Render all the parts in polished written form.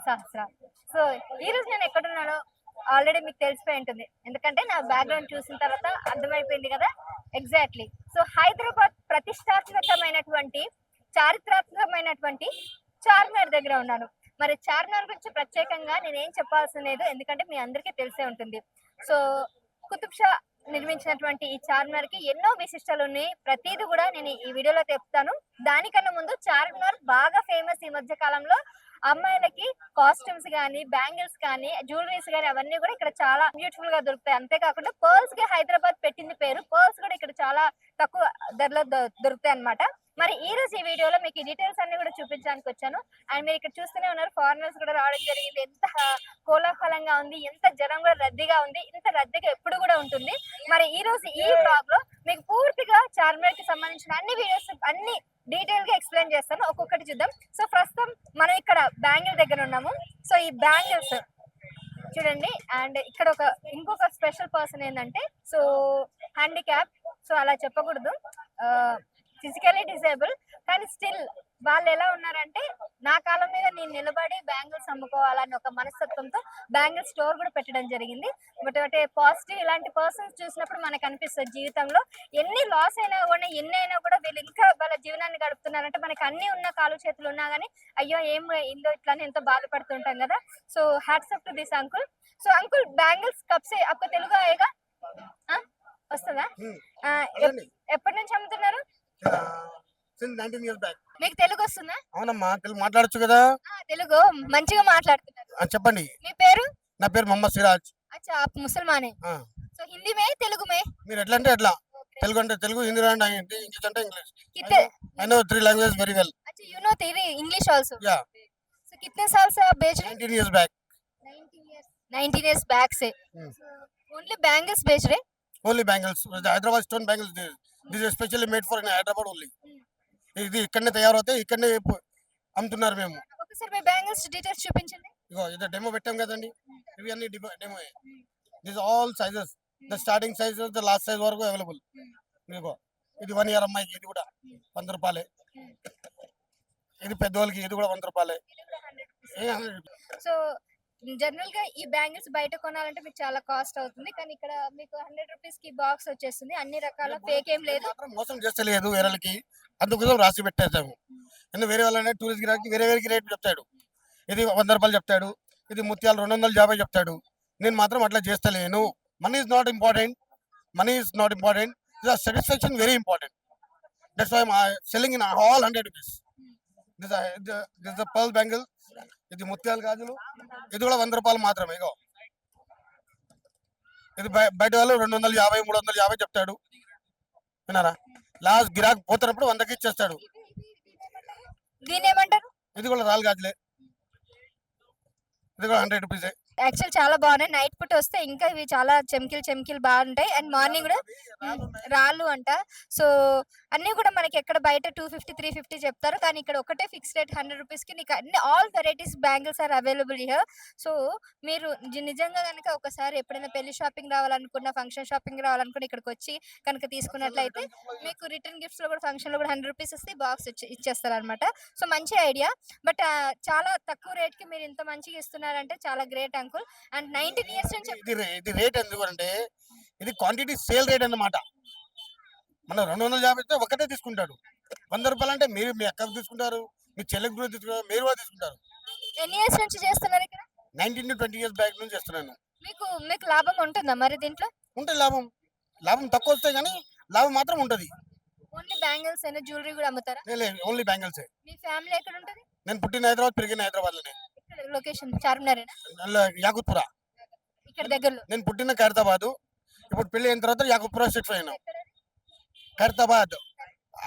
సహస్ర. So ఈ రోజు నేను ఎక్కడున్నానో ఆల్రెడీ మీకు తెలిసిపోయి ఉంటుంది. ఎందుకంటే నా బ్యాక్‌గ్రౌండ్ చూసిన తర్వాత అర్థమైపోయింది కదా! ఎగ్జాక్ట్‌లీ. సో హైదరాబాద్ ప్రతిష్టాత్మకమైనటువంటి, చారిత్రాత్మకమైనటువంటి చార్మినార్ దగ్గర ఉన్నాను. మరి చార్మినార్ గురించి ప్రత్యేకంగా నేనేం చెప్పాల్సిన లేదు. ఎందుకంటే మీ అందరికీ తెలిసే ఉంటుంది. సో కుతుబ్ షా నిర్మించినటువంటి ఈ చార్మినార్‌కి ఎన్నో విశిష్టలున్నాయి. ప్రతీది కూడా నేను ఈ వీడియోలో చెప్తాను. దానికన్నా ముందు చార్మినార్ బాగా ఫేమస్ ఈ మధ్య కాలంలో. అమ్మాయిలకి కాస్ట్యూమ్స్ గానీ, బ్యాంగిల్స్ కానీ, జ్యువెలరీస్ గానీ అవన్నీ కూడా ఇక్కడ చాలా బ్యూటిఫుల్ గా దొరుకుతాయి. అంతేకాకుండా పర్ల్స్ కి హైదరాబాద్ పెట్టింది పేరు. పర్ల్స్ కూడా ఇక్కడ చాలా తక్కువ ధరలో దొరుకుతాయి అన్నమాట. మరి ఈ రోజు ఈ వీడియోలో మీకు ఈ డీటెయిల్స్ అన్ని కూడా చూపించడానికి వచ్చాను. అండ్ మీరు ఇక్కడ చూస్తూనే ఉన్నారు, ఫారినర్స్ కూడా రావడం జరిగింది. ఎంత కోలాహలంగా ఉంది, ఎంత జనం కూడా రద్దీగా ఉంది. ఇంత రద్దీగా ఎప్పుడు కూడా ఉంటుంది. మరి ఈ రోజు ఈ బ్లాగ్ లో మీకు పూర్తిగా చార్మినార్ కి సంబంధించిన అన్ని వీడియోస్ అన్ని డీటెయిల్ గా ఎక్స్ప్లెయిన్ చేస్తాను. ఒక్కొక్కటి చూద్దాం. సో ప్రస్తుతం మనం ఇక్కడ బ్యాంగిల్ దగ్గర ఉన్నాము. సో ఈ బ్యాంగిల్స్ చూడండి. అండ్ ఇక్కడ ఇంకొక స్పెషల్ పర్సన్ ఏంటంటే, సో హ్యాండిక్యాప్, సో అలా చెప్పకూడదు, ఫిజికలీ డిసేబుల్, కానీ స్టిల్ వాళ్ళు ఎలా ఉన్నారంటే నా కాలం మీద నేను నిలబడి బ్యాంగిల్స్ అమ్ముకోవాలని ఒక మనస్తత్వంతో బ్యాంగిల్ స్టోర్ కూడా పెట్టడం జరిగింది. బట్ అంటే పాజిటివ్ ఇలాంటి పర్సన్స్ చూసినప్పుడు మనకు అనిపిస్తుంది జీవితంలో ఎన్ని లాస్ అయినా కూడా ఎన్ని అయినా కూడా వీళ్ళు ఇంకా వాళ్ళ జీవనాన్ని గడుపుతున్నారంటే మనకి అన్ని ఉన్న కాలు చేతులు ఉన్నా కానీ అయ్యో ఏం ఇందో ఇట్లా ఎంతో బాధపడుతుంటాం కదా. So hats up to this uncle. So uncle bangles cups అక్క తెలుగు అయ్యగా వస్తుందా? ఎప్పటి నుంచి అమ్ముతున్నారు? 19 years back. మీకు తెలుగు వస్తుందా? అవునమ్మా, తెలుగు మాట్లాడొచ్చు కదా. తెలుగు మంచిగా మాట్లాడుతున్నారు. చెప్పండి. మీ పేరు? నా పేరు మొహమ్మద్ సిరాజ్. అచ్చా, आप मुसलमान है? సో హిందీ మే తెలుగు మే? మీరు ఎట్లా అంటే ఎట్లా. తెలుగు అంటే తెలుగు, హిందీ అంటే ఇంగ్లీష్ అంటే ఇంగ్లీష్. कितने I know 3 languages very well. अच्छा, you know three English also? Yeah. So कितने साल से आप बेच रहे हैं? 19 years back. 19 years back से only bangles बेच रहे? Only bangles. The Hyderabad stone bangles. This is specially made for in Hyderabad only. ఇది ఇక్కడనే తయారవుతాయి, ఇక్కడనే అమ్ముతున్నారు మేము. ఒకసారి మీ బ్యాంగిల్స్ డీటెయిల్స్ చూపించండి. ఇగో ఇది డెమో పెట్టాం కదండి, ఇవి అన్ని demo. This all sizes, the starting size the last size వరకు అవైలబుల్. ఇదిగో ఇది 1 year అమ్మాయికి ఇది కూడా 100 రూపాయలే. ఇది పెద్దవాళ్ళకి ఇది కూడా 100 రూపాయలే. సో జనరల్ గా ఈ బ్యాంగిల్స్ బయట కొనాలంటే మీకు చాలా కాస్ట్ అవుతుంది, కానీ ఇక్కడ మీకు 100 రూపీస్ కి బాక్స్ వచ్చేస్తుంది. అన్ని రకాల ఫేక్ ఏం లేదు, మోసం చేస్తలేదు వేరేకి, అందుకోసం రాసి పెట్టేసాము. ఎందుకు వేరే వాళ్ళనే టూరిస్ట్ గిరాకి వేరే రేట్ చెప్తాడు. ఇది 100 రూపాయలు చెప్తాడు, ఇది ముత్యాలు 250 చెప్తాడు. నేను మాత్రం అట్లా చేస్తలేను. Money is not important, satisfaction very important. That's why I selling in all 100 rupees. This the pearl bangle. ఇది ముత్యాల గాజులు, ఇది కూడా 100 రూపాయలు మాత్రమే. ఇగో ఇది బయట వాళ్ళు 250 350 చెప్తాడు. విన్నారా? లాస్ట్ గిరాక్ పోతున్నప్పుడు 100కి ఇచ్చేస్తాడు. దీని ఏమంటారు? ఇది కూడా రాళ్ళు గాజులే, ఇది కూడా 100 రూపీసే. యాక్చువల్ చాలా బాగున్నాయి. నైట్ పూట వస్తే ఇంకా ఇవి చాలా చెమ్కిలు బాగుంటాయి. అండ్ మార్నింగ్ కూడా రాళ్ళు అంట. సో అన్ని కూడా మనకి ఎక్కడ బయట 250 350 చెప్తారు, కానీ ఇక్కడ ఒకటే ఫిక్స్ రేట్ 100 రూపీస్ కి నీకు అన్ని all varieties bangles are available here. So మీరు నిజంగా కనుక ఒకసారి ఎప్పుడైనా పెళ్లి షాపింగ్ రావాలనుకున్న, ఫంక్షన్ షాపింగ్ రావాలనుకున్న ఇక్కడికి వచ్చి కనుక తీసుకున్నట్లయితే మీకు రిటర్న్ గిఫ్ట్స్ లో కూడా ఫంక్షన్ లో కూడా 100 రూపీస్ ఇస్తే బాక్స్ ఇచ్చేస్తారు అనమాట. సో మంచి ఐడియా. బట్ చాలా తక్కువ రేట్ కి మీరు ఇంత మంచిగా ఇస్తున్నారంటే చాలా గ్రేట్ అంకుల్. అండ్ 19 years నుంచి ఇది రేట్ ఎందుకంటే ఇది క్వాంటిటీ సేల్ రేట్ అన్నమాట. మనం 250 ఇస్తే ఒకటే తీసుకుంటాడు. 100 రూపాయలు అంటే మీరు మీ అక్కకు తీసుకుంటారు, మీ చెల్లెకి కూడా తీసుకుంటారు, మీరు కూడా తీసుకుంటారు. ఎన్ని ఇయర్స్ నుంచి చేస్తున్నారు ఇక్కడ? 19 to 20 years బ్యాక్ నుంచి చేస్తున్నాను. మీకు లాభం ఉంటుందా మరి దీంట్లో? ఉంటుంది లాభం తక్కువ వస్తాయి, కానీ లాభం మాత్రం ఉంటుంది. ఓన్లీ బ్యాంగిల్స్ అయినా జ్యువెలరీ కూడా అమ్ముతారా? లేదు, ఓన్లీ బ్యాంగిల్స్. మీ ఫ్యామిలీ ఎక్కడ ఉంటుంది? నేను పుట్టిన హైదరాబాద్, పెరిగిన హైదరాబాద్ లోనే. లొకేషన్ చార్మినార్ యాకుత్పురా. ఇక్కడ దగ్గరలో. నేను పుట్టిన ఖైరతాబాద్, ఇప్పుడు పెళ్లి అయిన తర్వాత యాకుత్పురా షిఫ్ట్ అయినా. ఖైరతాబాద్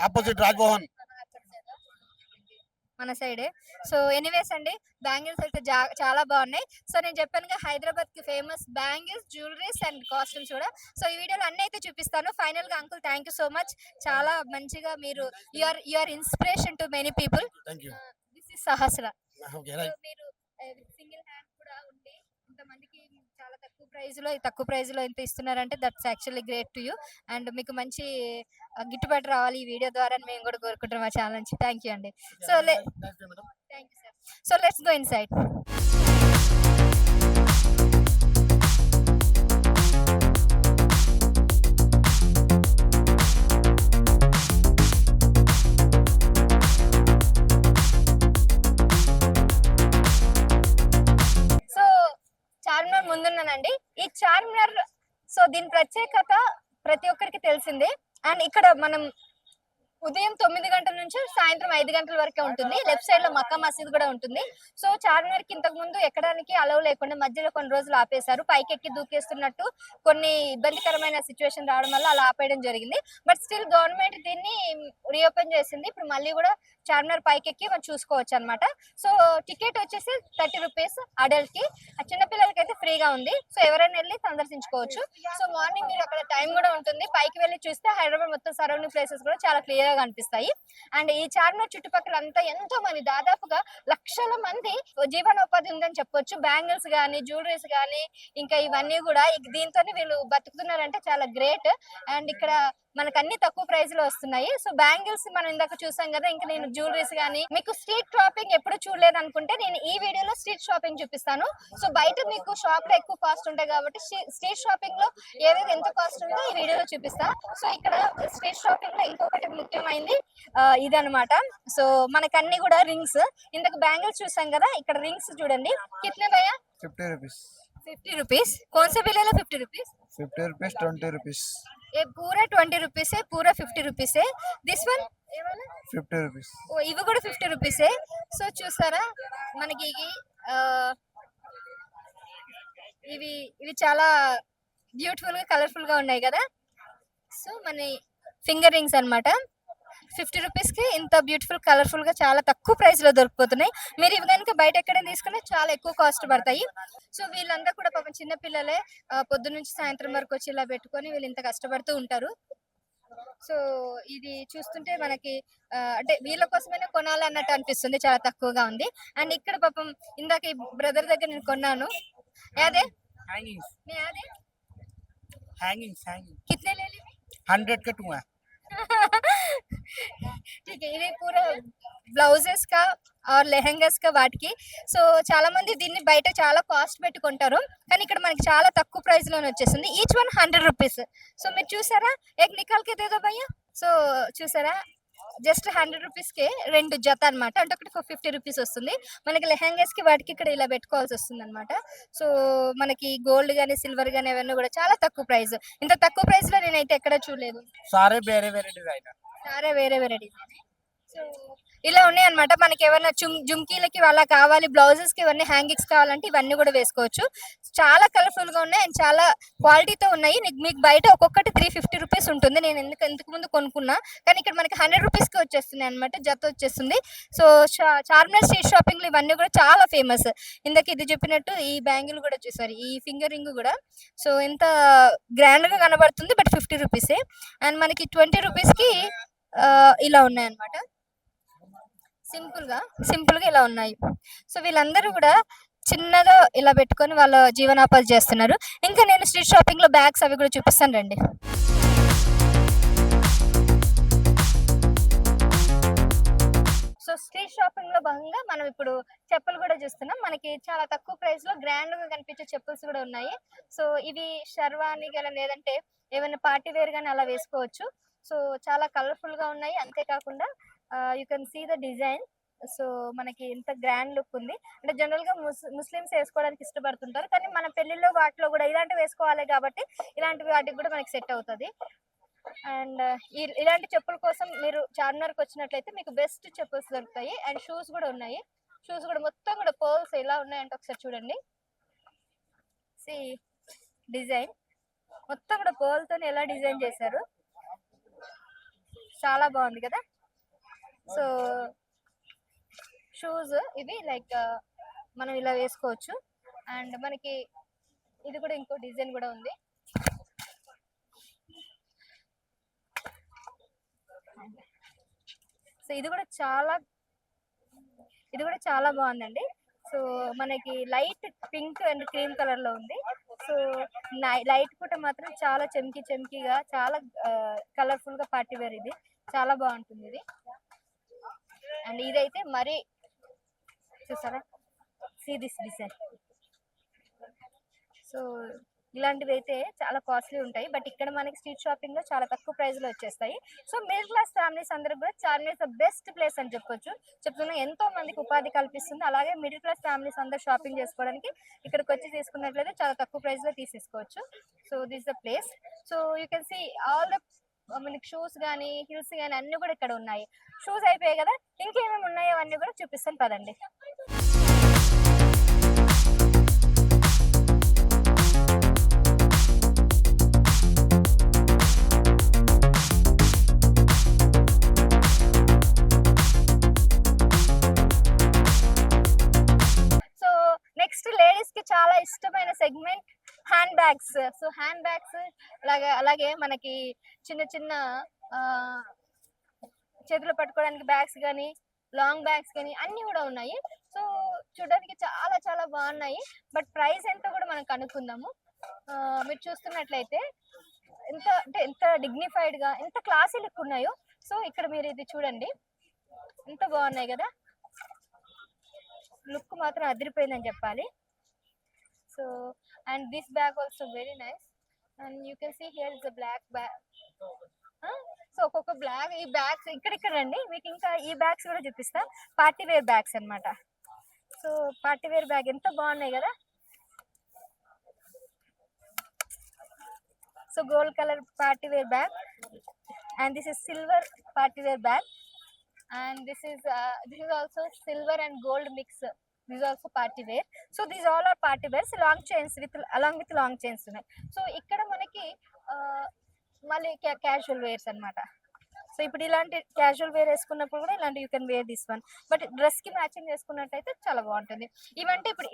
ఆపోజిట్ రాజ్భవన్ మన సైడే. సో ఎనీవేస్ అండి, బ్యాంగిల్స్ అయితే చాలా బాగున్నాయి. సో నేను చెప్పాను హైదరాబాద్ కి famous bangles, jewelleries and costumes కూడా. సో ఈ వీడియోలో అన్ని అయితే చూపిస్తాను. ఫైనల్ గా uncle thank you so much. చాలా మంచిగా మీరు you are inspiration to many people. This is Sahasra. మీరు సింగిల్ హ్యాండ్ కూడా ఉండి ఇంతమందికి చాలా తక్కువ ప్రైస్ ప్రైస్లో తక్కువ ప్రైస్లో ఇంత ఇస్తున్నారంటే that's actually great to you. And మీకు మంచి గిట్టుబాటు రావాలి ఈ వీడియో ద్వారా అని మేము కూడా కోరుకుంటున్నాం మా ఛానల్ నుంచి. థ్యాంక్ యూ అండి. So thank you sir. So let's go inside. So Charminar ముందున్నానండి. ఈ చార్మినార్ సో దీని ప్రత్యేకత ప్రతి ఒక్కరికి తెలిసిందే. అండ్ ఇక్కడ మనం ఉదయం 9 గంటల నుంచి సాయంత్రం 5 గంటల వరకే ఉంటుంది. లెఫ్ట్ సైడ్ లో మక్కా మసీద్ కూడా ఉంటుంది. సో చార్మినార్ కి ఇంతకు ముందు ఎక్కడానికి అలవ్ లేకుండా మధ్యలో కొన్ని రోజులు ఆపేశారు. పైకి ఎక్కి దూకేస్తున్నట్టు కొన్ని ఇబ్బందికరమైన సిచ్యువేషన్ రావడం వల్ల అలా ఆపేయడం జరిగింది. బట్ స్టిల్ గవర్నమెంట్ దీన్ని రీఓపెన్ చేసింది. ఇప్పుడు మళ్ళీ కూడా చార్మినార్ పైకి ఎక్కి మనం చూసుకోవచ్చు అనమాట. సో టికెట్ వచ్చేసి 30 రూపీస్ అడల్ట్ కి, చిన్నపిల్లలకి అయితే ఫ్రీగా ఉంది. సో ఎవరైనా వెళ్ళి సందర్శించుకోవచ్చు. సో మార్నింగ్ మీరు అక్కడ టైం కూడా ఉంటుంది. పైకి వెళ్ళి చూస్తే హైదరాబాద్ మొత్తం సరౌండింగ్ ప్లేసెస్ కూడా చాలా క్లియర్ గా కనిపిస్తాయి. అండ్ ఈ చార్మినార్ చుట్టుపక్కల అంతా ఎంతో మంది, దాదాపుగా లక్షల మంది జీవనోపాధి ఉందని చెప్పొచ్చు. బ్యాంగిల్స్ గానీ, జ్యువెలరీస్ గానీ, ఇంకా ఇవన్నీ కూడా దీంతో వీళ్ళు బతుకుతున్నారంటే చాలా గ్రేట్. అండ్ ఇక్కడ మనకు అన్ని తక్కువ ప్రైస్ లో వస్తున్నాయి. సో బ్యాంగిల్స్ మనం ఇందాక చూసాం కదా, ఇంకా నేను జ్యువెలరీస్ గానీ, మీకు స్ట్రీట్ షాపింగ్ ఎప్పుడు చూడలేదు అనుకుంటే నేను ఈ వీడియోలో స్ట్రీట్ షాపింగ్ చూపిస్తాను. సో బయట మీకు షాప్ లో ఎక్కువ కాస్ట్ ఉంటాయి కాబట్టి స్ట్రీట్ షాపింగ్ లో ఏదైతే ఎంత కాస్ట్ ఉందో ఈ వీడియోలో చూపిస్తాను. సో ఇక్కడ స్ట్రీట్ షాపింగ్ లో ఇంకొకటి ముఖ్యమైనది ఇదనమాట. సో మనకు అన్ని కూడా రింగ్స్, ఇంతకు బ్యాంగిల్స్ చూసాం కదా, ఇక్కడ రింగ్స్ చూడండి. కిట్నే భయ్యా? 50 रुपीस. 50 रुपीस. कौन से भी ले लो 50 रुपीस. 50 rupees 20 rupees. ये पूरा 20 रुपीस है, पूरा 50 रुपीस है. दिस वन ये वाला 50 रुपीस. ఓ ఇవి కూడా 50 రూపీస్. సో చూసారా మనకి ఇవి ఇవి చాలా బ్యూటిఫుల్ గా కలర్ఫుల్ గా ఉన్నాయి కదా. సో మన ఫింగర్ రింగ్స్ అన్నమాట. 50 రూపీస్ కి ఇంత బ్యూటిఫుల్ కలర్ఫుల్ గా చాలా తక్కువ ప్రైస్ లో దొరికిపోతున్నాయి. మీరు ఇవి కనుక బయట ఎక్కడైనా తీసుకున్నా చాలా ఎక్కువ కాస్ట్ పడతాయి. సో వీళ్ళంతా కూడా పాపం చిన్న పిల్లలే, పొద్దున్న నుంచి సాయంత్రం వరకు వచ్చి ఇలా పెట్టుకొని వీళ్ళు ఇంత కష్టపడుతూ ఉంటారు. సో ఇది చూస్తుంటే మనకి అంటే వీళ్ళ కోసమైనా కొనాలన్నట్టు అనిపిస్తుంది. చాలా తక్కువగా ఉంది. అండ్ ఇక్కడ పాపం ఇందాక ఈ బ్రదర్ దగ్గర నేను కొన్నాను. యాదే हैंगिंग्स. మీ యాదే हैंगिंग्स. हैंगिंग కిత్నే లే ली 100 का 2 है. ठीक है. ఇది పూరా బ్లౌజెస్ కా ఆర్ లెహంగాస్ కా వాటికి. సో చాలా మంది దీన్ని బయట చాలా కాస్ట్ పెట్టుకుంటారు, కానీ ఇక్కడ మనకి చాలా తక్కువ ప్రైస్ లోనే వచ్చేసింది. Each one 100 rupees. సో మీరు చూసారా, ఏక్ నికాల్ కే దేదో భయ్యా. సో చూసారా, జస్ట్ 100 రూపీస్ కే 2 జత అనమాట. అంటే ఒకటి 50 రూపీస్ వస్తుంది. మనకి లెహంగాస్ కి వాటికి ఇక్కడ ఇలా పెట్టుకోవాల్సి వస్తుంది అనమాట. సో మనకి గోల్డ్ గానీ, సిల్వర్ గానీ అవన్నీ కూడా చాలా తక్కువ ప్రైస్. ఇంత తక్కువ ప్రైస్ లో నేనైతే ఎక్కడ చూడలేదు. सारे వేరే వేరే డిజైన్. సారే వేరే వేరే డిజైన్. సో ఇలా ఉన్నాయి అనమాట. మనకి ఏమైనా జుమ్కీలకి అలా కావాలి, బ్లౌజెస్ కి ఇవన్నీ హ్యాంగింగ్స్ కావాలంటే ఇవన్నీ కూడా వేసుకోవచ్చు. చాలా కలర్ఫుల్ గా ఉన్నాయి అండ్ చాలా క్వాలిటీతో ఉన్నాయి. మీకు బయట ఒక్కొక్కటి 350 రూపీస్ ఉంటుంది. నేను ఇంతకు ముందు కొనుక్కున్నా, కానీ ఇక్కడ మనకి 100 రూపీస్ కి వచ్చేస్తున్నాయి అనమాట, జత వచ్చేస్తుంది. సో చార్మినార్ స్ట్రీట్ షాపింగ్ లో ఇవన్నీ కూడా చాలా ఫేమస్. ఇందాక ఇది చెప్పినట్టు ఈ బ్యాంగిల్ కూడా చూసారు, ఈ ఫింగర్ రింగ్ కూడా. సో ఎంత గ్రాండ్ గా కనబడుతుంది, బట్ 50 రూపీసే. అండ్ మనకి 20 రూపీస్ కి ఇలా ఉన్నాయి అనమాట. సింపుల్ గా ఇలా ఉన్నాయి. సో వీళ్ళందరూ కూడా చిన్నగా ఇలా పెట్టుకొని వాళ్ళ జీవనోపాధి చేస్తున్నారు. ఇంకా నేను స్ట్రీట్ షాపింగ్ లో బ్యాగ్స్ అవి కూడా చూపిస్తాను రండి. సో స్ట్రీట్ షాపింగ్ లో భాగంగా మనం ఇప్పుడు చెప్పులు కూడా చూస్తున్నాం. మనకి చాలా తక్కువ ప్రైస్ లో గ్రాండ్ గా కనిపించే చెప్పుల్స్ కూడా ఉన్నాయి. సో ఇవి షర్వాణి గల లేదంటే ఏమైనా పార్టీ వేర్ గానీ అలా వేసుకోవచ్చు. సో చాలా కలర్ఫుల్ గా ఉన్నాయి. అంతేకాకుండా you can see the design. So మనకి ఎంత గ్రాండ్ లుక్ ఉంది. అంటే జనరల్ గా ముస్లిమ్స్ వేసుకోవడానికి ఇష్టపడుతుంటారు, కానీ మన పెళ్లిలో వాటిలో కూడా ఇలాంటివి వేసుకోవాలి కాబట్టి ఇలాంటివి వాటికి కూడా మనకి సెట్ అవుతుంది. అండ్ ఇలాంటి చెప్పుల కోసం మీరు చార్మినార్కి వచ్చినట్లయితే మీకు బెస్ట్ చెప్పుల్స్ దొరుకుతాయి. అండ్ షూస్ కూడా ఉన్నాయి. షూస్ కూడా మొత్తం కూడా పర్ల్స్ ఎలా ఉన్నాయంటే ఒకసారి చూడండి. సి డిజైన్ మొత్తం కూడా పర్ల్ తోని ఎలా డిజైన్ చేశారు, చాలా బాగుంది కదా. సో షూస్ ఇవి లైక్ మనం ఇలా వేసుకోవచ్చు. అండ్ మనకి ఇది కూడా ఇంకో డిజైన్ కూడా ఉంది. సో ఇది కూడా చాలా బాగుందండి. సో మనకి light pink and cream colour లో ఉంది. సో లైట్ పూట మాత్రం చాలా చెమ్కీగా చాలా కలర్ఫుల్ గా పార్టీ వేర్ ఇది చాలా బాగుంటుంది ఇది. అండ్ ఇదైతే మరి చూసారా, సీ దిస్ డిజైన్. సో ఇలాంటివి అయితే చాలా కాస్ట్లీ ఉంటాయి, బట్ ఇక్కడ మనకి స్ట్రీట్ షాపింగ్ లో చాలా తక్కువ ప్రైస్ లో వచ్చేస్తాయి. సో మిడిల్ క్లాస్ ఫ్యామిలీస్ అందరికి కూడా చార్మినార్ ద బెస్ట్ ప్లేస్ అని చెప్పొచ్చు. చెప్తున్నా ఎంతో మందికి ఉపాధి కల్పిస్తుంది. అలాగే మిడిల్ క్లాస్ ఫ్యామిలీస్ అందరు షాపింగ్ చేసుకోవడానికి ఇక్కడికి వచ్చి తీసుకున్నట్లయితే చాలా తక్కువ ప్రైస్ లో తీసేసుకోవచ్చు. So this the place. So you can see all the మనకి షూస్ కానీ హిల్స్ కానీ అన్ని కూడా ఇక్కడ ఉన్నాయి. షూస్ అయిపోయాయి కదా, ఇంకేమేమి ఉన్నాయో అవన్నీ కూడా చూపిస్తాను పదండి. నెక్స్ట్ లేడీస్ కి చాలా ఇష్టమైన segment hand bags. So hand bags అలాగే మనకి చిన్న చిన్న చేతులు పట్టుకోవడానికి బ్యాగ్స్ కానీ లాంగ్ బ్యాగ్స్ కానీ అన్ని కూడా ఉన్నాయి. సో చూడడానికి చాలా చాలా బాగున్నాయి, బట్ ప్రైస్ ఎంతో కూడా మనం కనుక్కుందాము. మీరు చూస్తున్నట్లయితే ఎంత డిగ్నిఫైడ్ గా ఎంత క్లాసీ లుక్ ఉన్నాయో. సో ఇక్కడ మీరు ఇది చూడండి, ఎంత బాగున్నాయి కదా, లుక్ మాత్రం అదిరిపోయిందని చెప్పాలి. So and this bag also very nice. And you can see here is the black bag. So ఒక్కొక్క బ్యాగ్, ఈ బ్యాగ్స్ ఇక్కడ రండి, మీకు ఇంకా ఈ బ్యాగ్స్ కూడా చూపిస్తా. పార్టీ వేర్ బ్యాగ్స్ అన్నమాట. సో పార్టీ వేర్ బ్యాగ్ ఎంత బాగున్నాయి కదా. So gold colour party wear bag, and this is silver party wear bag, and this is also silver and gold mix. This is also party wear. So these all are party wears, long chains along with long chains ఉన్నాయి. So ఇక్కడ మనకి మళ్ళీ casual wears అన్నమాట. So ఇప్పుడు ఇలాంటి casual wear వేసుకున్నప్పుడు కూడా ఇలాంటి you can wear this one, but dress కి మ్యాచింగ్ చేసుకున్నట్టయితే చాలా బాగుంటుంది. ఇవంటే ఇప్పుడు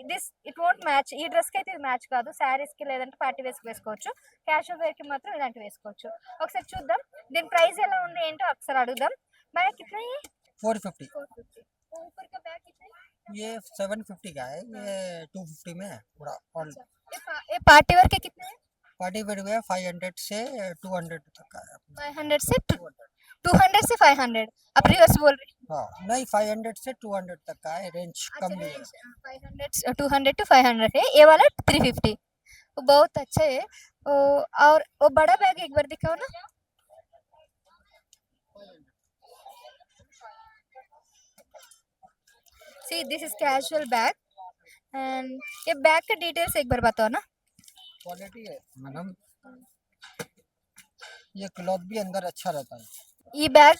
ఇట్ వోంట్ మ్యాచ్, ఈ డ్రెస్ కి అయితే ఇది మ్యాచ్ కాదు, శారీస్ కి లేదంటే పార్టీ వేర్స్ కి వేసుకోవచ్చు. క్యాజువల్ వేర్ కి మాత్రం ఇలాంటి వేసుకోవచ్చు. ఒకసారి చూద్దాం దీని ప్రైస్ ఎలా ఉంది ఏంటో ఒకసారి అడుగుదాం. बैग कितना है? 450. 450. ऊपर का बैग कितना है? ये 750 का है, ये 250 में है पूरा ऑल. ये पार्टी वेयर के कितने हैं? पार्टी वेयर में 500 से 200 तक का है. 500 से 200 से 500. अब रिवर्स बोल रही. हाँ नहीं, 500 से 200 तक का है, रेंज कम भी है. 500 200 to 500 है. ये वाला 350. वो बहुत अच्छा है. और वो बड़ा बैग एक बार दिखाओ ना. See, this is casual bag, and ये बैग के डिटेल्स एक बार बताओ ना. क्वालिटी है मैडम, ये क्लॉथ भी अंदर अच्छा रहता है. ये bag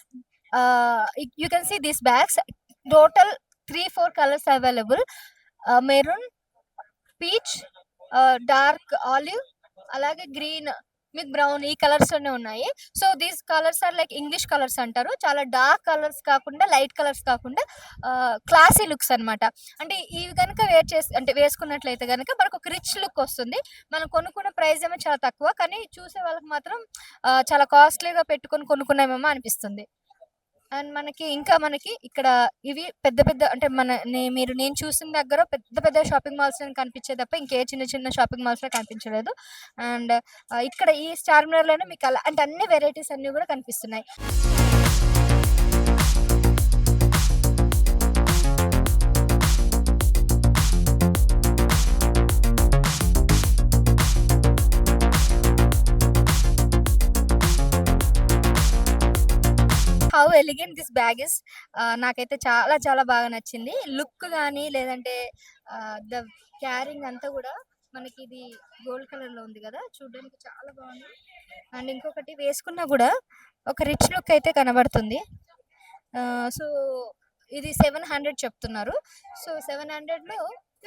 you can see these bags, total 3-4 colors available. Maroon, peach, dark olive, అలాగే గ్రీన్, మీకు బ్రౌన్, ఈ కలర్స్ లోనే ఉన్నాయి. So these colours are like English colours అంటారు. చాలా డార్క్ కలర్స్ కాకుండా, లైట్ కలర్స్ కాకుండా క్లాసీ లుక్స్ అన్నమాట. అంటే ఇవి కనుక వేసుకున్నట్లయితే కనుక మనకు ఒక రిచ్ లుక్ వస్తుంది. మనం కొనుక్కున్న ప్రైస్ ఏమో చాలా తక్కువ, కానీ చూసే వాళ్ళకి మాత్రం చాలా కాస్ట్లీగా పెట్టుకొని కొనుక్కున్నామేమో అనిపిస్తుంది. అండ్ మనకి ఇక్కడ ఇవి పెద్ద పెద్ద అంటే నేను చూసిన దగ్గర పెద్ద పెద్ద షాపింగ్ మాల్స్ కనిపించే తప్ప ఇంకే చిన్న చిన్న షాపింగ్ మాల్స్ లో కనిపించలేదు. అండ్ ఇక్కడ ఈ చార్మినార్ లోనే మీకు అంటే అన్ని వెరైటీస్ అన్ని కూడా కనిపిస్తున్నాయి. How elegant this bag is. నాకైతే చాలా చాలా బాగా నచ్చింది. లుక్ కానీ లేదంటే ద క్యారింగ్ అంతా కూడా మనకి ఇది గోల్డ్ కలర్ లో ఉంది కదా, చూడడానికి చాలా బాగుంది. అండ్ ఇంకొకటి వేసుకున్నా కూడా ఒక రిచ్ లుక్ అయితే కనబడుతుంది. సో ఇది 700 చెప్తున్నారు. సో 700 లో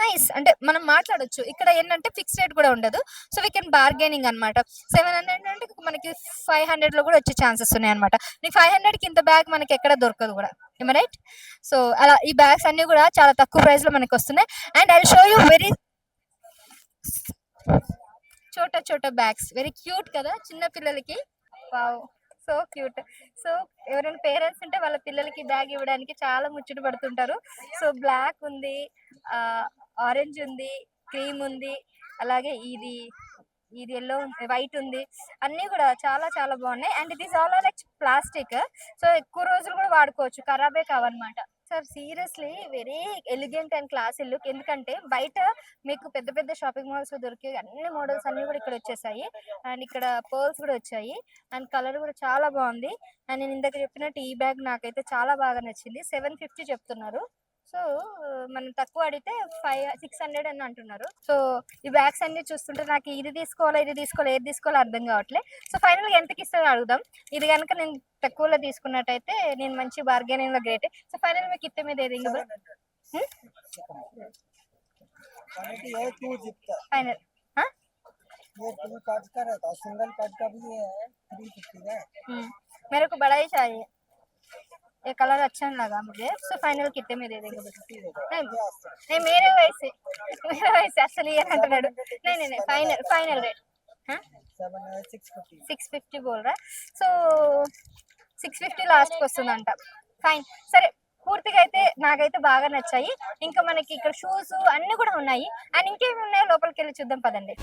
నైస్ అంటే మనం మాట్లాడొచ్చు. ఇక్కడ ఏంటంటే ఫిక్స్ రేట్ కూడా ఉండదు. సో వీ కెన్ బార్గెనింగ్ అనమాట. 700 అంటే మనకి 500 లో కూడా వచ్చే ఛాన్సెస్ ఉన్నాయి అనమాట. నీకు 500 కి ఇంత బ్యాగ్ మనకి ఎక్కడ దొరకదు కూడా, రైట్? సో అలా ఈ బ్యాగ్స్ అన్ని కూడా చాలా తక్కువ ప్రైస్ లో మనకి వస్తున్నాయి. And I show you very చోటా బ్యాగ్స్, వెరీ క్యూట్ కదా చిన్న పిల్లలకి. Wow, so cute. సో ఎవరైనా పేరెంట్స్ ఉంటే వాళ్ళ పిల్లలకి బ్యాగ్ ఇవ్వడానికి చాలా ముచ్చట పడుతుంటారు. సో బ్లాక్ ఉంది, ఆరెంజ్ ఉంది, క్రీమ్ ఉంది, అలాగే ఇది ఇది ఎల్లో వైట్ ఉంది, అన్ని కూడా చాలా చాలా బాగున్నాయి. And it is all like plastic, so ఎక్కువ రోజులు కూడా వాడుకోవచ్చు, ఖరాబే కావన్నమాట. Sir seriously very elegant and classy look. ఎందుకంటే బయట మీకు పెద్ద పెద్ద షాపింగ్ మాల్స్ లో దొరికే అన్ని మోడల్స్ అన్ని కూడా ఇక్కడ వచ్చేసాయి. అండ్ ఇక్కడ పర్ల్స్ కూడా వచ్చాయి. అండ్ కలర్ కూడా చాలా బాగుంది. అండ్ నేను ఇందాక చెప్పినట్టు ఈ బ్యాగ్ నాకైతే చాలా బాగా నచ్చింది. 750 చెప్తున్నారు. సో మనం తక్కువ అడిగితే 600 అని అంటున్నారు. సో ఈ బ్యాగ్స్ అన్ని చూస్తుంటే నాకు ఇది తీసుకోవాలా ఏది తీసుకోవాలో అర్థం కావట్లేదు. సో ఫైనల్ గా ఎంతకి ఇస్తారో అడుగుదాం. ఇది కనుక నేను తక్కువలో తీసుకున్నట్టయితే నేను మంచి బార్గెనింగ్ లో గ్రేట్. సో ఫైనల్ మీకు ఇస్తే మీద ఏది ఫైనల్ मेरे को बड़ा ही चाहिए, ये कलर अच्छा नहीं लगा मुझे. सो फाइनल कितने में दे देंगे? नहीं मेरे वैसे असली ये नहीं फाइनल फाइनल रेट 650 बोल रहा है. సో 650 లాస్ట్ వస్తుందంట. ఫైన్ సరే, పూర్తిగా అయితే నాకైతే బాగా నచ్చాయి. ఇంకా మనకి ఇక్కడ షూస్ అన్ని కూడా ఉన్నాయి. అండ్ ఇంకేమి ఉన్నాయో లోపలికి వెళ్ళి చూద్దాం పదండి.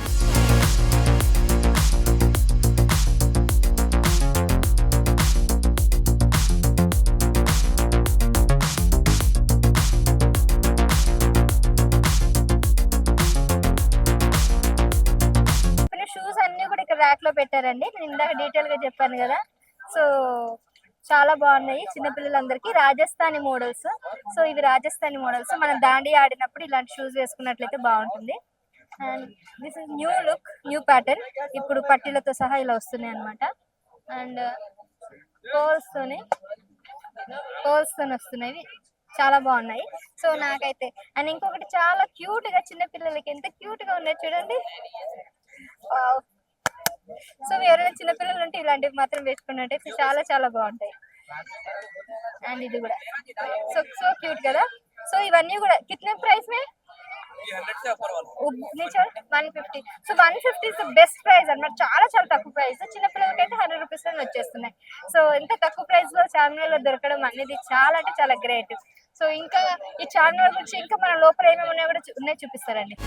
షూస్ అన్ని కూడా ఇక్కడ ర్యాక్ లో పెట్టారండి. నేను ఇందాక డీటెయిల్ గా చెప్పాను కదా. సో చాలా బాగున్నాయి చిన్నపిల్లలందరికీ. రాజస్థానీ మోడల్స్. సో ఇవి రాజస్థానీ మోడల్స్. మనం దాండి ఆడినప్పుడు ఇలాంటి షూస్ వేసుకున్నట్లయితే బాగుంటుంది. And this is new look, new pattern. ఇప్పుడు పట్టీలతో సహా ఇలా వస్తున్నాయి అనమాట. అండ్ పర్ల్స్ తోని వస్తున్నాయి, చాలా బాగున్నాయి. సో నాకైతే అండ్ ఇంకొకటి చాలా క్యూట్ గా చిన్నపిల్లలకి ఎంత క్యూట్ గా ఉన్నాయి చూడండి. సో ఎవరైనా చిన్నపిల్లలు ఉంటే ఇలాంటివి మాత్రం వేసుకున్నట్టయితే చాలా చాలా బాగుంటాయి. అండ్ ఇది కూడా సో సో క్యూట్ కదా. సో ఇవన్నీ కూడా కితనే ప్రైస్ మే? 150. So 150 is the best price అన్నమాట. చాలా చాలా తక్కువ ప్రైస్. చిన్నపిల్లలకి అయితే 100 రూపీస్ లో వచ్చేస్తున్నాయి. సో ఇంత తక్కువ ప్రైస్ లో చార్మినార్ లో దొరకడం అనేది చాలా అంటే చాలా గ్రేట్. సో ఇంకా ఈ చార్మినార్ గురించి ఇంకా మన లోపల ఏమేమి ఉన్నాయో కూడా ఉన్నాయి చూపిస్తారండి.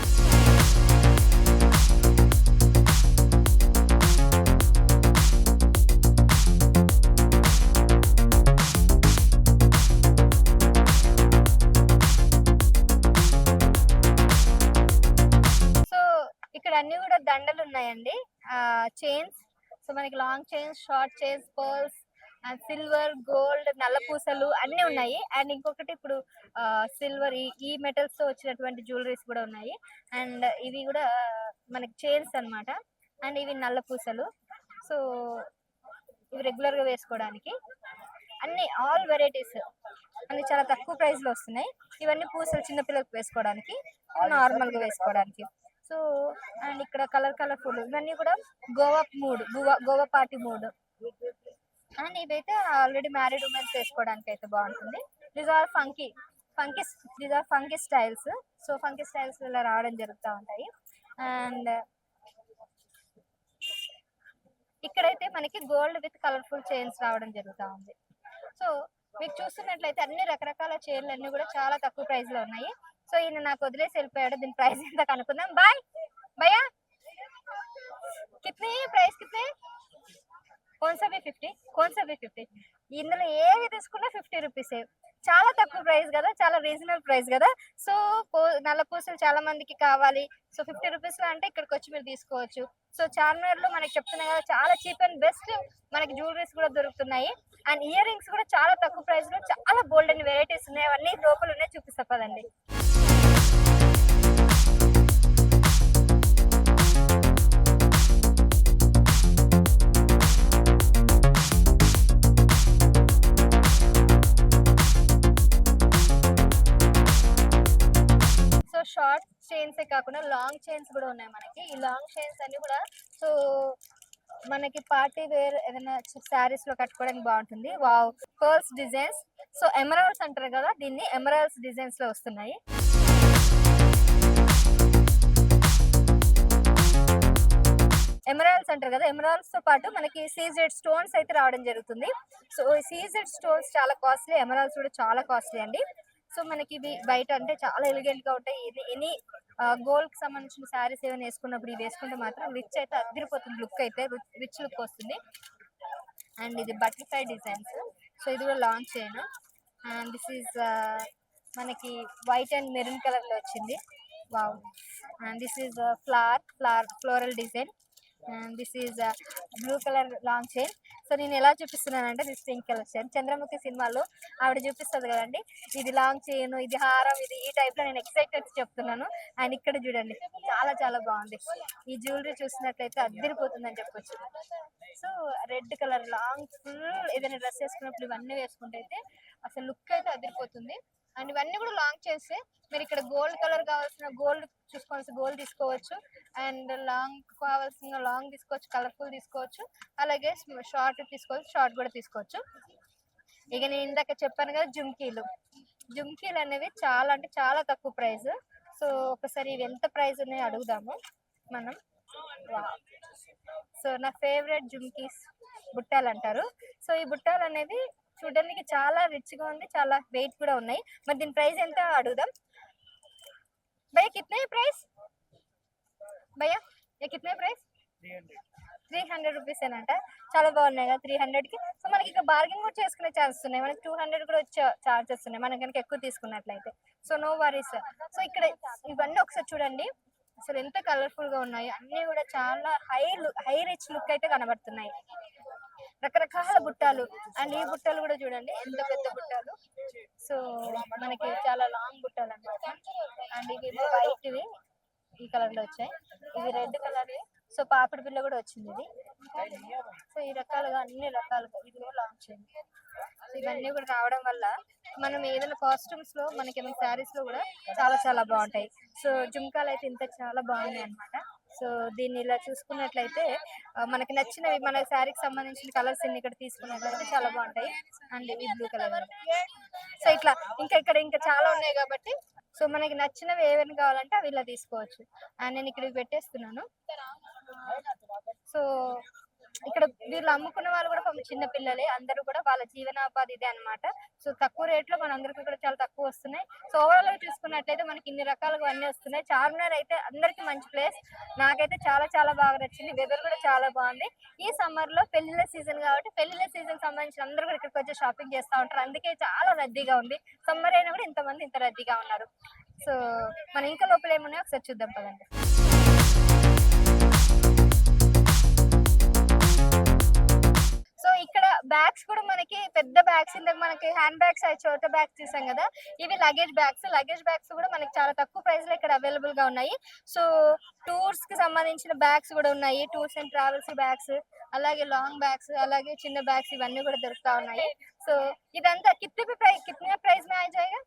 అన్ని కూడా దండలు ఉన్నాయండి, చైన్స్. సో మనకి long chains, short chains, pearls and silver, gold, నల్ల పూసలు అన్ని ఉన్నాయి. అండ్ ఇంకొకటి ఇప్పుడు సిల్వర్ ఈ మెటల్స్ తో వచ్చినటువంటి జ్యువెలరీస్ కూడా ఉన్నాయి. అండ్ ఇవి కూడా మనకి చైన్స్ అన్నమాట. అండ్ ఇవి నల్ల పూసలు. సో ఇవి రెగ్యులర్ గా వేసుకోవడానికి అన్ని ఆల్ వెరైటీస్ అన్ని చాలా తక్కువ ప్రైస్ లో వస్తున్నాయి. ఇవన్నీ పూసలు చిన్నపిల్లలకు వేసుకోవడానికి, నార్మల్ గా వేసుకోవడానికి. సో అండ్ ఇక్కడ కలర్ఫుల్ ఇవన్నీ కూడా గోవా పార్టీ మూడ్. అండ్ ఇవైతే ఆల్రెడీ మ్యారీడ్ ఉమెన్స్ వేసుకోవడానికి అయితే బాగుంటుంది. These are funky styles. So funky styles ఇలా రావడం జరుగుతూ ఉంటాయి. అండ్ ఇక్కడైతే మనకి గోల్డ్ విత్ కలర్ఫుల్ చైన్స్ రావడం జరుగుతూ ఉంది. సో మీకు చూస్తున్నట్లయితే అన్ని రకరకాల చైన్లు అన్ని కూడా చాలా తక్కువ ప్రైస్ లో ఉన్నాయి. సో ఈయన నాకు వదిలేసి వెళ్ళిపోయాడు. దీని ప్రైస్ ఎంత కనుక్కుందాం. బాయ్ భయ్యా, కితనే ప్రైస్ కితనే? कौन सा भी 50. ఇందులో ఏవి తీసుకున్నా 50 రూపీస్. చాలా తక్కువ ప్రైస్ కదా, చాలా రీజనబుల్ ప్రైస్ కదా. సో నల్ల పూసలు చాలా మందికి కావాలి. సో 50 రూపీస్ లో అంటే ఇక్కడికి వచ్చి మీరు తీసుకోవచ్చు. సో చార్మినార్ లో మనకి చెప్తున్నా కదా చాలా చీప్ అండ్ బెస్ట్ మనకి జ్యువెలరీస్ కూడా దొరుకుతున్నాయి. అండ్ ఇయర్ రింగ్స్ కూడా చాలా తక్కువ ప్రైస్ లో చాలా బోల్డ్ అండ్ వెరైటీస్ ఉన్నాయి. అవన్నీ లోపల ఉన్నాయి, చూపిస్తా పదండి. షార్ట్ చైన్స్ కాకుండా లాంగ్ చైన్స్ కూడా ఉన్నాయి మనకి. ఈ లాంగ్ చైన్స్ అన్ని కూడా సో మనకి పార్టీ వేర్ ఏదైనా శారీస్ లో కట్టుకోవడానికి బాగుంటుంది. Wow, pearls designs. So emeralds అంటారు కదా, దీన్ని ఎమరాల్డ్స్ డిజైన్స్ లో వస్తున్నాయి. ఎమరాల్డ్స్ అంటారు కదా, ఎమరాల్డ్స్ తో పాటు మనకి సీజెడ్ స్టోన్స్ అయితే రావడం జరుగుతుంది. సో ఈ సీజెడ్ స్టోన్స్ చాలా కాస్ట్లీ, ఎమరాల్డ్స్ కూడా చాలా కాస్ట్లీ అండి. సో మనకి ఇవి బయట అంటే చాలా ఎలిగెంట్ గా ఉంటాయి. ఎనీ గోల్డ్ కి సంబంధించిన శారీస్ ఏమైనా వేసుకున్నప్పుడు ఇవి వేసుకుంటే మాత్రం రిచ్ అయితే అదిరిపోతుంది, లుక్ అయితే రిచ్ లుక్ వస్తుంది. అండ్ ఇది బటర్ఫ్లై డిజైన్స్, సో ఇది కూడా లాంచ్ చేయను. అండ్ దిస్ ఈజ్ మనకి వైట్ అండ్ మెరూన్ కలర్ లో వచ్చింది. Wow. And this is floral design. And this is blue colour long chain. So నేను ఎలా చూపిస్తున్నానంటే this pink colour chain, Chandramukhi సినిమాలో ఆవిడ చూపిస్తుంది కదండి, ఇది లాంగ్ చైన్, ఇది హారం, ఇది ఈ టైప్ లో నేను ఎక్సైటెడ్ చెప్తున్నాను. అండ్ ఇక్కడ చూడండి చాలా చాలా బాగుంది. ఈ జ్యువెలరీ చూసినట్లయితే అద్దరిపోతుందని చెప్పొచ్చు. So red colour long full ఏదైనా డ్రెస్ వేసుకున్నప్పుడు ఇవన్నీ వేసుకుంటే అయితే అసలు లుక్ అయితే అదిరిపోతుంది. అండ్ ఇవన్నీ కూడా లాంగ్ చేస్తే మీరు ఇక్కడ గోల్డ్ కలర్ కావాల్సిన గోల్డ్ చూసుకోవాల్సిన గోల్డ్ తీసుకోవచ్చు, అండ్ లాంగ్ కావాల్సిన లాంగ్ తీసుకోవచ్చు, కలర్ఫుల్ తీసుకోవచ్చు, అలాగే షార్ట్ తీసుకోవచ్చు, షార్ట్ కూడా తీసుకోవచ్చు. ఇక నేను ఇందాక చెప్పాను కదా జుమ్కీలు అనేవి చాలా అంటే చాలా తక్కువ ప్రైస్. సో ఒకసారి ఇవి ఎంత ప్రైస్ ఉన్నాయో అడుగుదాము మనం. సో నా ఫేవరెట్ జుమ్కీస్ బుట్టాలు అంటారు. సో ఈ బుట్టాలు అనేది చూడడానికి చాలా రిచ్ గా ఉంది, చాలా వెయిట్ కూడా ఉన్నాయి. మరి దీని ప్రైస్ ఎంత అడుగుదాం. భయ్యా కితనే ప్రైస్? భయ్యా ये कितने ప్రైస్? 300 రూపీస్ ఏనంట. చాలా బాగున్నాయి కదా 300 కి. సో మనకి ఇక్కడ బార్గెన్ కూడా చేసుకునే ఛాన్సెస్ ఉన్నాయి, మనకి 200 కూడా వచ్చే ఛాన్సెస్ ఉన్నాయి మనం కనుక ఎక్కువ తీసుకున్నట్లయితే. So no worries. సో ఇక్కడ ఇవన్నీ ఒకసారి చూడండి, అసలు ఎంత కలర్ఫుల్ గా ఉన్నాయి, అన్ని కూడా చాలా హై రిచ్ లుక్ అయితే కనబడుతున్నాయి. రకరకాల బుట్టాలు, అండ్ ఈ బుట్టాలు కూడా చూడండి ఎంత పెద్ద బుట్టాలు. సో మనకి చాలా లాంగ్ బుట్టాలు అన్నమాట. అండ్ ఇవి వైట్వి ఈ కలర్ లో వచ్చాయి, ఇవి రెడ్ కలర్. సో పాపిడి బిల్ల కూడా వచ్చింది ఇది. సో ఈ రకాలుగా అన్ని రకాలుగా ఇది కూడా లాంచ్ అయింది. సో ఇవన్నీ కూడా రావడం వల్ల మనం ఏదైనా కాస్ట్యూమ్స్ లో మనకి ఏమైనా శారీస్ లో కూడా చాలా చాలా బాగుంటాయి. సో జుమ్కాలు అయితే ఇంత చాలా బాగున్నాయి అనమాట. సో దీన్ని ఇలా చూసుకున్నట్లయితే మనకి నచ్చినవి మన శారీకి సంబంధించిన కలర్స్ అన్ని ఇక్కడ తీసుకున్నట్లయితే చాలా బాగుంటాయి. అండ్ ఇవి బ్లూ కలర్. సో ఇట్లా ఇంకా చాలా ఉన్నాయి కాబట్టి సో మనకి నచ్చినవి ఏమైనా కావాలంటే అవి ఇలా తీసుకోవచ్చు. అండ్ నేను ఇక్కడ పెట్టేస్తున్నాను. సో ఇక్కడ వీళ్ళు అమ్ముకున్న వాళ్ళు కూడా చిన్న పిల్లలే, అందరూ కూడా వాళ్ళ జీవనోపాధి ఇదే అనమాట. సో తక్కువ రేట్ లో మనందరికీ కూడా చాలా తక్కువ వస్తున్నాయి. సో ఓవరాల్ గా చూసుకున్నట్లయితే మనకి ఇన్ని రకాలుగా అన్ని వస్తున్నాయి. చార్మినార్ అయితే అందరికి మంచి ప్లేస్, నాకైతే చాలా చాలా బాగా నచ్చింది. వెదర్ కూడా చాలా బాగుంది. ఈ సమ్మర్ లో పెళ్లిళ్ళ సీజన్ కాబట్టి పెళ్లిళ్ళ సీజన్ సంబంధించిన అందరూ కూడా ఇక్కడికి వచ్చి షాపింగ్ చేస్తూ ఉంటారు, అందుకే చాలా రద్దీగా ఉంది. సమ్మర్ అయినా కూడా ఇంతమంది ఇంత రద్దీగా ఉన్నారు. సో మన ఇంకా లోపల ఏమున్నాయో ఒకసారి చూద్దాం పదండి. సో ఇక్కడ బ్యాగ్స్ కూడా మనకి పెద్ద బ్యాగ్స్, ఇందాక మనకి హ్యాండ్ బ్యాగ్స్ చోట బ్యాగ్స్ చూసాం కదా, ఇవి లగేజ్ బ్యాగ్స్ కూడా మనకి చాలా తక్కువ ప్రైస్ లో ఇక్కడ అవైలబుల్ గా ఉన్నాయి. సో టూర్స్ కి సంబంధించిన బ్యాగ్స్ కూడా ఉన్నాయి, టూర్స్ అండ్ ట్రావెల్స్ బ్యాగ్స్, అలాగే లాంగ్ బ్యాగ్స్, అలాగే చిన్న బ్యాగ్స్ ఇవన్నీ కూడా దొరుకుతా ఉన్నాయి. సో ఇదంతా కిత్నే ప్రైస్ మే ఆ జాయేగా?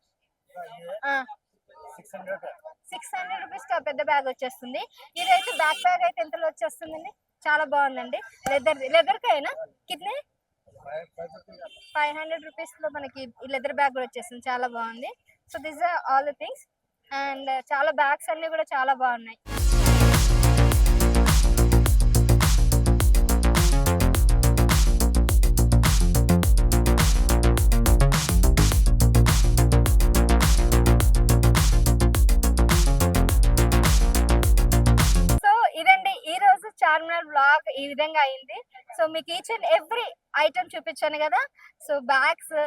600 రూపీస్ కి పెద్ద బ్యాగ్ వచ్చేస్తుంది. ఇదైతే బ్యాక్ బ్యాగ్ అయితే ఎంతలో వచ్చేస్తుందండి, చాలా బాగుందండి. లెదర్ కైనా కితనే 500 రూపీస్ లో మనకి లెదర్ బ్యాగ్ కూడా వచ్చేస్తుంది, చాలా బాగుంది. So this are all the things. And చాలా బ్యాగ్స్ అన్ని కూడా చాలా బాగున్నాయి. చార్మినార్ బ్లాగ్ ఈ విధంగా అయింది. సో మీకు ఈచ్ అండ్ ఎవ్రీ ఐటమ్ చూపించాను కదా. So bags,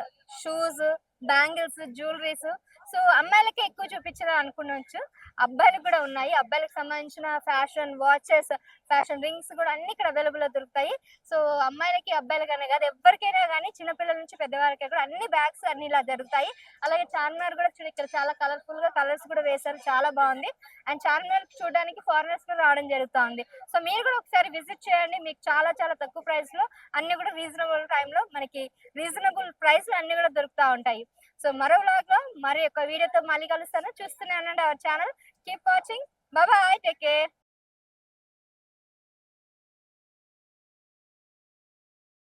shoes, bangles, jewelleries. So అమ్మాయిలకి ఎక్కువ చూపించాలని అనుకునొచ్చు, అబ్బాయిలకు కూడా ఉన్నాయి. అబ్బాయిలకు సంబంధించిన ఫ్యాషన్ వాచెస్, ఫ్యాషన్ రింగ్స్ కూడా అన్ని ఇక్కడ అవైలబుల్ గా దొరుకుతాయి. సో అమ్మాయిలకి అబ్బాయిలకనే కాదు ఎవరికైనా కానీ, చిన్నపిల్లల నుంచి పెద్దవారికి కూడా అన్ని బ్యాగ్స్ అన్ని ఇలా జరుగుతాయి. అలాగే చార్మినార్ కూడా చూడు, ఇక్కడ చాలా కలర్ఫుల్ గా కలర్స్ కూడా వేశారు, చాలా బాగుంది. అండ్ చార్మినార్ చూడడానికి ఫారినర్స్ కూడా రావడం జరుగుతూ ఉంది. సో మీరు కూడా ఒకసారి విజిట్ చేయండి, మీకు చాలా చాలా తక్కువ ప్రైస్ లో అన్ని కూడా రీజనబుల్ టైమ్ లో మనకి రీజనబుల్ ప్రైస్ లో అన్ని కూడా దొరుకుతూ ఉంటాయి. సో మరో వ్లాగ్ లో మరి ఒక వీడియోతో మళ్ళీ కలుస్తాను. చూస్తూనే ఉండండి our channel. Keep watching. Bye, take care.